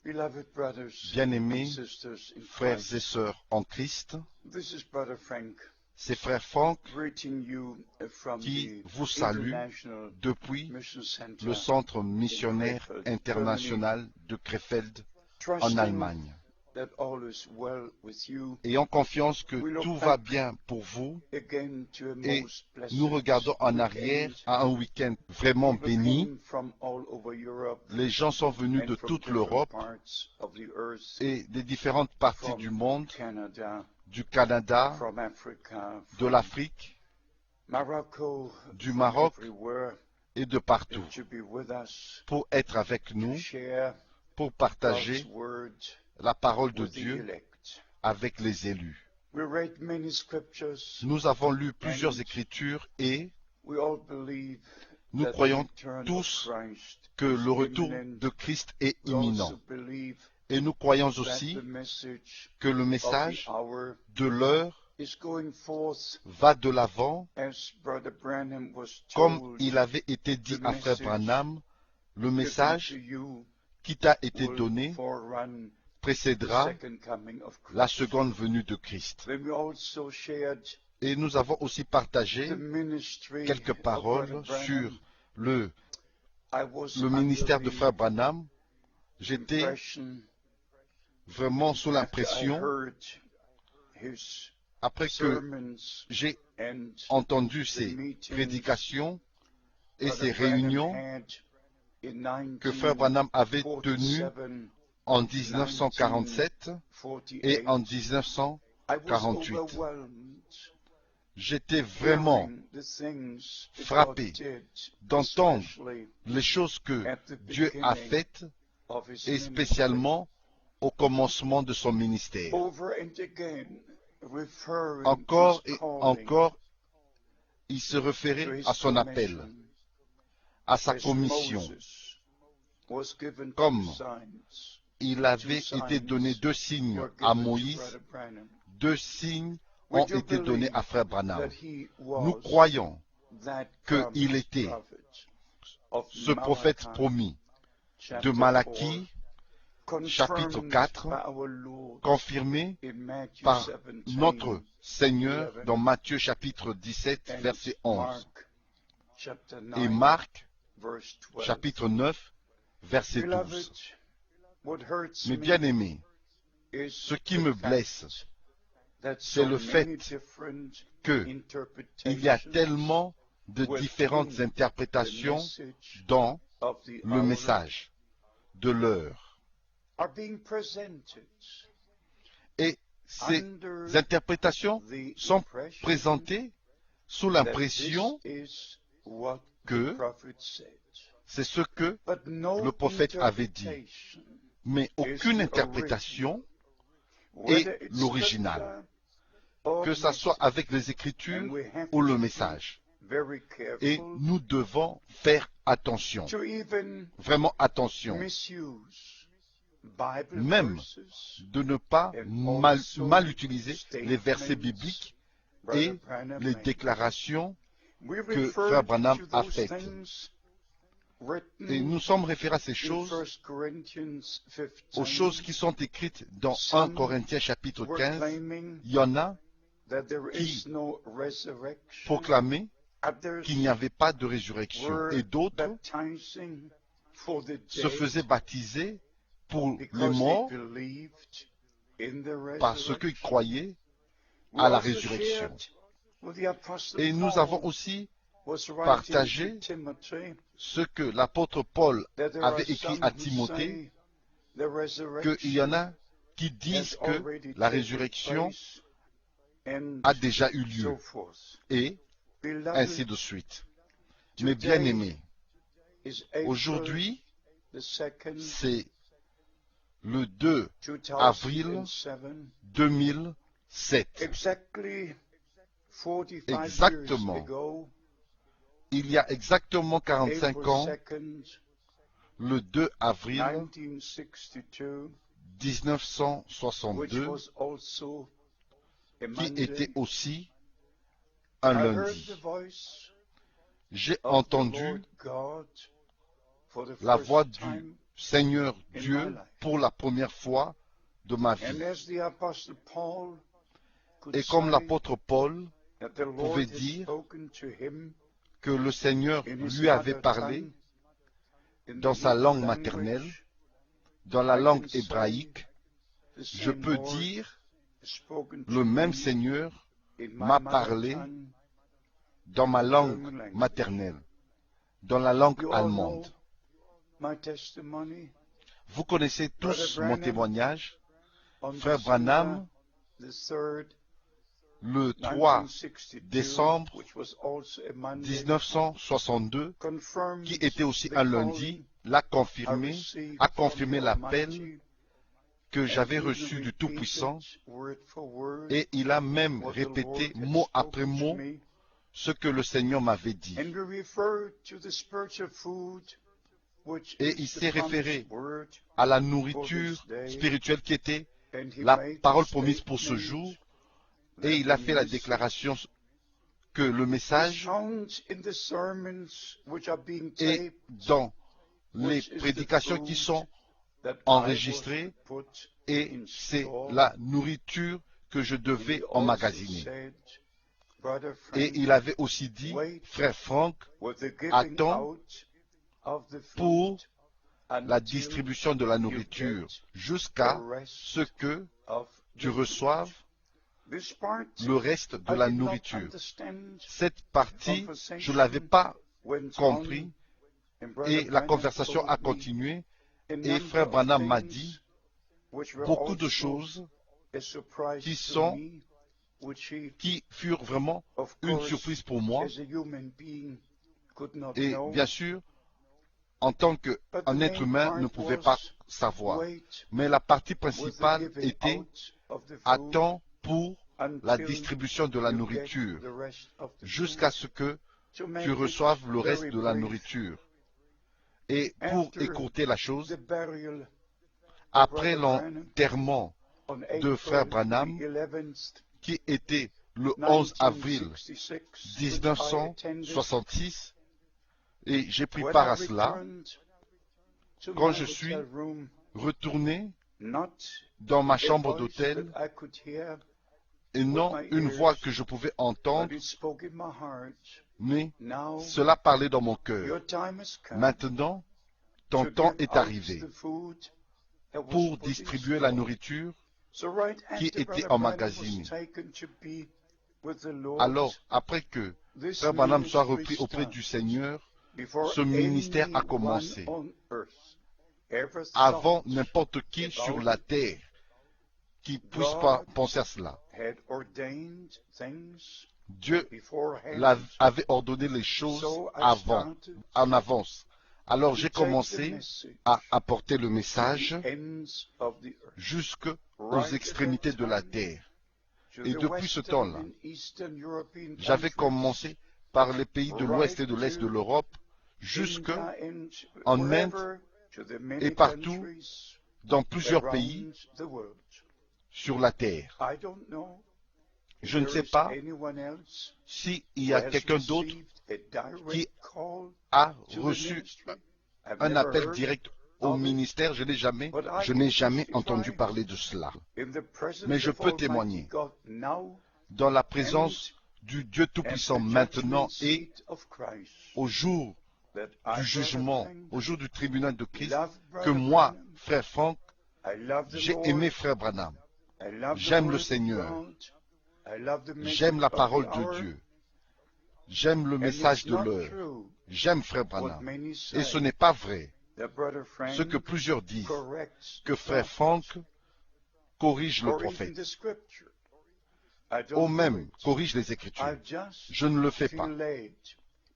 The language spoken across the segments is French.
Beloved brothers and Bien-aimés sisters in frères et Christ, sœurs en Christ, this is Brother Frank c'est frère Franck greeting you from qui the vous salue International depuis Mission Center le Centre in missionnaire Krefeld, Germany, international de Krefeld en trusting Allemagne. that all is well with you. Ayant confiance que We look tout va back bien pour vous again to a et most blessed nous regardons en arrière weekend. à un week-end vraiment People béni. came from all over Europe Les gens sont venus and de from toute different l'Europe parts of the earth, et des différentes parties from du monde, Canada, du Canada, from Africa, de from l'Afrique, Morocco, du from Maroc everywhere, et de partout, to be with us, pour être avec to nous, share pour God's partager word la parole de with the Dieu elect. avec les élus. We read many scriptures, Nous avons lu and plusieurs écritures et we all believe nous that the croyons return of tous Christ que is le retour imminent. de Christ est We imminent. also believe Et nous croyons that aussi the message que le of the message hour de l'heure is going forth va de l'avant, as Brother Branham was comme told. il avait été dit The à Frère message Branham, le given message to you qui t'a été will donné forerun the précédera second coming of la Christ. seconde venue de Christ. Then we also shared Et nous avons aussi partagé the ministry quelques of paroles Brother sur Branham. le I was ministère under de the Frère Branham. J'étais impression vraiment sous after I l'impression, heard his après que sermons j'ai and entendu the ces meetings prédications et Brother ces Branham réunions had in que Frère Branham avait tenues 1947, en 1947 et 1948. en I was 1948. overwhelmed J'étais vraiment hearing the things that frappé God did, d'entendre especially les choses que at the Dieu a beginning faites of his et ministry. spécialement au commencement de son ministère. Over and again, referring Encore to his et calling, encore, il se to référait his à son appel, commission, à sa as commission. Moses was given Comme two signs. il avait été donné deux signes Were à given to Moïse, Brother Branham. deux signes We ont do été donnés believe à Frère Branham. that he Nous was croyons that qu'il promised était prophet of ce prophète Malachi, promis chapter de Malachie, 4, chapitre confirmed 4, by our Lord confirmé in Matthew par 17, notre Seigneur 11, dans Matthieu chapitre 17, and verset 11, Mark, chapter et 9, Marc verse 12. chapitre 9, verset Beloved, 12. what hurts Mes me bien-aimés, is ce qui the me fact blesse, that c'est so le fait many different que il y a interpretations tellement de différentes within the interprétations message dans of the le hour message de l'heure. are being presented Et ces under interprétations the sont impression présentées sous that l'impression this is what que the prophet said. c'est ce que But no le prophète avait dit. interpretation, Mais aucune the interprétation whether est it's l'original, scripture or que ça soit message. avec les And Écritures we have ou le to be message. very Et careful nous devons faire attention, to even vraiment attention, misuse Bible même verses de ne pas and also mal utiliser les versets statements bibliques Brother et Branham les made. déclarations We que refer Frère Branham to a those faites. things Et written nous sommes référés à ces in choses, 1 Corinthians 15, aux choses qui sont écrites dans 1 Some Corinthiens chapitre were 15. claiming Il y en a that there qui is no resurrection. proclamaient Others qu'il n'y avait pas de résurrection. were Et d'autres baptizing for the se dead faisaient baptiser pour les because morts they believed in the parce qu'ils resurrection. croyaient We à la also résurrection. shared with the Apostle Et nous Paul avons aussi was writing partagé to Timothy ce que l'apôtre Paul that there avait are écrit some à who Timothée, say the qu'il y en resurrection a qui has disent que already la taken résurrection place and a déjà eu so lieu, forth. et ainsi Beloved, de suite. Mes today bien-aimés, is April aujourd'hui, the 2nd, c'est le 2 avril 2007. 2007. Exactly 45 years Exactement. ago, Il y a exactement 45 April ans, 2nd, le 2 avril 1962, which 1962, was also a qui Monday, était aussi un I heard lundi. the voice J'ai of the entendu Lord God for the la voix first du time Seigneur in my Dieu, life. pour la première fois de ma And vie. as the Apostle Paul could Et comme say l'apôtre Paul that the pouvait Lord has dire spoken to him que le Seigneur in his lui avait mother parlé tongue, in dans the sa Hebrew langue maternelle, language, dans la I langue can say hébraïque, the je same peux Lord dire has spoken to le même me Seigneur in my m'a mother parlé tongue, dans ma langue German language. maternelle, dans la langue You all know allemande. my testimony. Vous connaissez Brother tous mon Branham, témoignage. on Frère December Branham, the 3rd, le 3 1962, décembre which was also a Monday, 1962, confirmed qui était aussi the un calling lundi, l'a I confirmé, received a from confirmé the l'appel Almighty, que and j'avais even reçu du Tout-Puissant, repeated word for word et il a même what the répété Lord had mot après spoken to mot me. ce que le Seigneur m'avait dit. And we refer to the spiritual food, which Et il is s'est the promised référé word à la for nourriture this day. spirituelle qui était And he la made parole the promise pour ce statement jour, that et il a the fait la message déclaration que le is message found in the sermons which are being est taped, dans les which is the prédications qui food sont that I was enregistrées, to put et in c'est store. la nourriture que je And he devais also emmagasiner. said, Brother Et Frank, il avait aussi dit, wait frère Franck, with the giving attends out of the pour food la until distribution de la you nourriture get jusqu'à the rest ce que of tu the food. reçoives This part le reste de I la did not nourriture. understand. Cette partie, je ne l'avais Conversation pas went compris, on, and Brother et la Branham conversation a told me continué, a et number frère of Branham m'a things dit which were beaucoup de also choses a surprise qui to sont, me, which he, qui furent vraiment of une course, surprise pour moi, as a human being, could not et know. bien sûr, en tant But the qu'un être main humain, part ne pouvait was pas savoir. wait Mais la partie with the principale giving était out of the food attends pour la until distribution de la you get nourriture, the rest of the jusqu'à food. ce que To make tu it reçoives le reste very de la brief, nourriture. Et pour after écourter la chose, the burial of après Brother Branham l'enterrement on de frère April Branham, the 11th, qui était le 11 avril 1966, which I attended, 1966, et j'ai pris when part I à cela, returned to quand my je suis hotel room, retourné not dans ma a chambre voice d'hôtel, that I could hear, et non my une ears, voix que je pouvais entendre, but it spoke in my heart. mais Now cela parlait dans mon cœur. your time has come Maintenant, ton to temps give est out arrivé the food that was pour put in distribuer la store. nourriture So right qui after était Brother Branham emmagasinée. was taken to be with the Lord, Alors, après que this frère Branham soit ministry repris auprès started. du Seigneur, Before ce ministère a anyone commencé. on earth ever Avant thought n'importe qui about sur la it, terre qui puisse pas God penser à cela. had ordained things Dieu beforehand. avait ordonné les choses So I avant, started en avance. Alors to j'ai take the commencé message à apporter le to message the ends of the earth. jusqu'aux Right at extrémités that de la time, terre. to Et the depuis ce Western temps-là, and Eastern European j'avais countries, commencé par les pays de l'Ouest et de l'Est de right l'Europe, to jusque India and en wherever, to the many et partout countries dans plusieurs around pays the world. sur la terre. I don't know if Je ne there sais is pas anyone else s'il y who a has quelqu'un d'autre received a direct qui call a to the reçu ministry. I've un never appel heard direct au of it, ministère. Je but I n'ai can jamais testify entendu parler de cela. in the presence Mais je of peux Almighty témoigner God now dans la and présence du Dieu at Tout-Puissant the maintenant judgment et seat of Christ au jour that I, du Brother jugement, Frank, au jour du tribunal de Christ, love que Brother moi, Branham. frère Franck, I love the j'ai Lord. aimé frère Branham. I love the J'aime le word of Seigneur. God. I love the J'aime message la of the parole de hour. Dieu. J'aime le And message it's de not l'heure. true J'aime frère what Branham. many Et say ce n'est pas vrai that Brother ce que Frank plusieurs disent, corrects que the frère prophet, Franck corrige le or even prophète, the scripture. I ou don't do même it. corrige les I Écritures. just Je ne le fais pas. feel led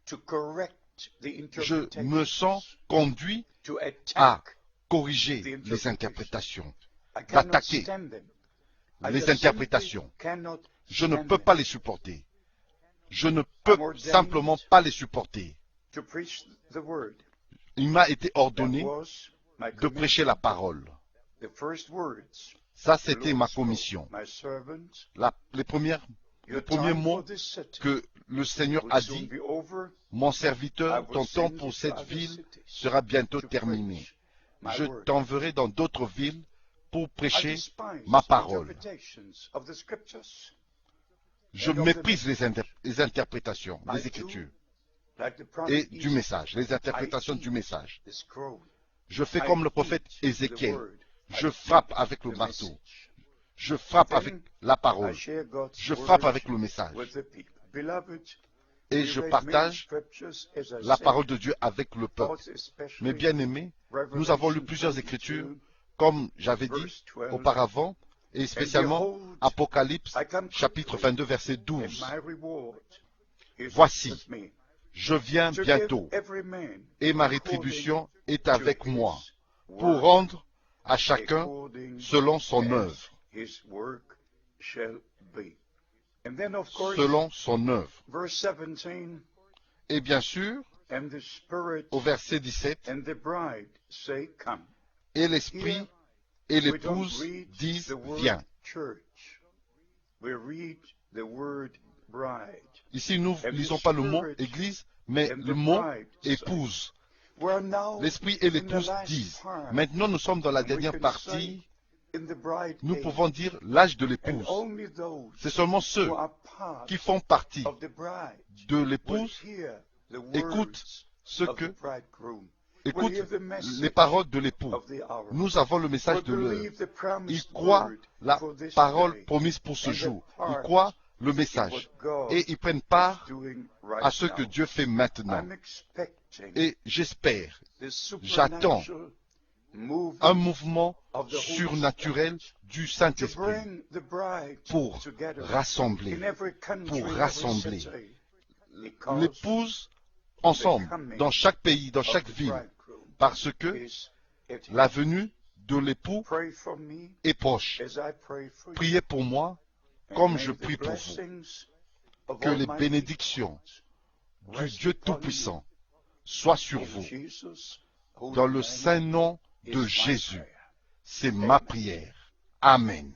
to correct the Je me interpretations, sens conduit to à attack corriger the les interpretations. interprétations, I cannot d'attaquer stand them. I les just simply interprétations. cannot Je ne stand peux them. pas les supporter. Je ne peux I'm ordained simplement pas les supporter. to preach the word. Il m'a été That ordonné was my de prêcher commission. la parole. The first words Ça, the c'était Lord ma spoke. commission. My servant, Les your premiers time mots for this city que le Seigneur will a soon dit, be over. mon I serviteur, will ton temps send pour you to cette other ville cities sera bientôt to terminé. preach. my je word. t'enverrai dans d'autres villes pour I prêcher despise ma parole. interpretations of the scriptures. Je and of the méprise message. les interprétations, I les do, Écritures like the et prophet du Ezekiel, message, les interprétations I du eat message. the scroll. Je fais I comme le prophète eat the Ézéchiel. word. Je I frappe eat avec le the marteau. message. Je frappe Then avec la I parole. share God's Je word frappe avec le message. with the people. Beloved, Et we je read many partage scriptures, as I la said, parole de Dieu avec le peuple. thoughts especially Mais bien aimés, nous avons lu Revelation plusieurs Écritures, 22, comme j'avais dit verse 12, auparavant, et spécialement behold, Apocalypse I come chapitre quickly, 22 verset and 12. my reward is Voici, with me, je viens to bientôt, give every man et ma according rétribution est to avec his moi, work, pour rendre à chacun according selon son as œuvre. his work shall be. And then, of course, Selon son œuvre. verse 17, Et bien sûr, and the Spirit au verset 17, and the bride say, come. et l'Esprit et We don't l'épouse read disent, the word viens. church. We read the word bride. Ici, nous And ne lisons the pas le mot Spirit église, mais and le the mot bride say, épouse. we're now L'Esprit et in the l'épouse last disent. part. Maintenant, nous sommes dans la And we dernière can partie. say in the bride Nous age, pouvons dire l'âge de and l'épouse. only those C'est seulement ceux who are part qui font partie of the bride de will l'épouse hear the écoutent words ce of que the bridegroom, will écoutent hear the message les paroles de l'époux. of the hour, Nous avons le message will de l'heure. believe the Ils promised croient word la for this parole day, promise pour ce and jour. the Ils part croient le in message. what God Et ils prennent is part doing right à ce now. que Dieu fait maintenant. I'm expecting Et j'espère, the j'attends supernatural moving un mouvement of the Holy surnaturel Spirit du to Saint-Esprit bring the bride pour together rassembler, in every country, pour every rassembler city, because l'épouse ensemble, dans chaque pays, dans of chaque the ville, bridegroom parce que is at la hand. venue de l'époux Pray for me est proche. as I pray for you. Priez pour moi And comme may je the prie pour vous. blessings of Que les Almighty bénédictions God du rest Dieu upon you. Tout-Puissant soient sur In vous. Jesus' holy Dans le name saint nom is de my Jésus. prayer. C'est ma prière. Amen.